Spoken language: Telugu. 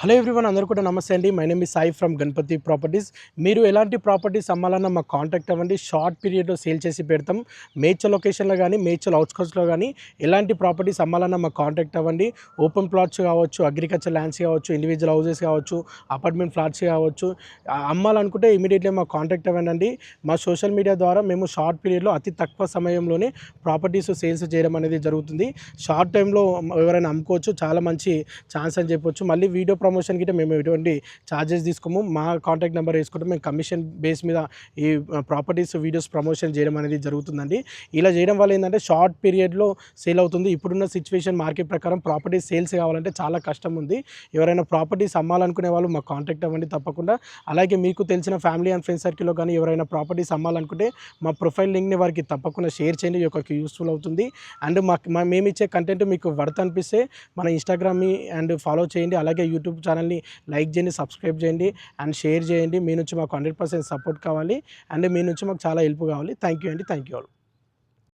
హలో ఎవ్రీవన్, అందరూ కూడా నమస్తే అండి. My name is Sai from Ganapati properties. మీరు ఎలాంటి ప్రాపర్టీస్ అమ్మాలన్నా మాకు కాంటాక్ట్ అవ్వండి. షార్ట్ పీరియడ్లో సేల్ చేసి పెడతాం. మేడ్చల్ లొకేషన్లో కానీ మేడ్చల్ అవుట్స్కట్స్లో కానీ ఎలాంటి ప్రాపర్టీస్ అమ్మాలన్నా మాకు కాంటాక్ట్ అవ్వండి. ఓపెన్ ప్లాట్స్ కావచ్చు, అగ్రికల్చర్ ల్యాండ్స్ కావచ్చు, ఇండివిజువల్ హౌసెస్ కావచ్చు, అపార్ట్మెంట్ ఫ్లాట్స్ కావచ్చు, అమ్మాలనుకుంటే ఇమీడియట్లీ మాకు కాంటాక్ట్ అవ్వండి. మా సోషల్ మీడియా ద్వారా మేము షార్ట్ పీరియడ్లో అతి తక్కువ సమయంలోనే ప్రాపర్టీస్ సేల్స్ చేయడం అనేది జరుగుతుంది. షార్ట్ టైంలో ఎవరైనా అమ్ముకోవచ్చు, చాలా మంచి ఛాన్స్ అని చెప్పొచ్చు. మళ్ళీ వీడియో ప్రమోషన్ గిట్ట మేము ఎటువంటి ఛార్జెస్ తీసుకోము. మా కాంటాక్ట్ నెంబర్ వేసుకుంటే మేము కమిషన్ బేస్ మీద ఈ ప్రాపర్టీస్ వీడియోస్ ప్రమోషన్ చేయడం అనేది జరుగుతుందండి. ఇలా చేయడం వల్ల ఏంటంటే షార్ట్ పీరియడ్లో సేల్ అవుతుంది. ఇప్పుడున్న సిచ్యువేషన్ మార్కెట్ ప్రకారం ప్రాపర్టీస్ సేల్స్ కావాలంటే చాలా కష్టం ఉంది. ఎవరైనా ప్రాపర్టీస్ అమ్మాలనుకునే వాళ్ళు మాకు కాంటాక్ట్ అవ్వండి తప్పకుండా. అలాగే మీకు తెలిసిన ఫ్యామిలీ అండ్ ఫ్రెండ్స్ సర్కిల్లో కానీ ఎవరైనా ప్రాపర్టీస్ అమ్మాలనుకుంటే మా ప్రొఫైల్ లింక్ని వారికి తప్పకుండా షేర్ చేయండి. ఈ యొక్క యూస్ఫుల్ అవుతుంది. అండ్ మేము ఇచ్చే కంటెంట్ మీకు వర్త్ అనిపిస్తే మన ఇన్స్టాగ్రామ్ని అండ్ ఫాలో చేయండి. అలాగే యూట్యూబ్ ఛానల్ని లైక్ చేయండి, సబ్స్క్రైబ్ చేయండి అండ్ షేర్ చేయండి. మీ నుంచి మాకు 100% సపోర్ట్ కావాలి అండ్ మీ నుంచి మాకు చాలా హెల్ప్ కావాలి. థ్యాంక్ యూ అండి. Thank you all.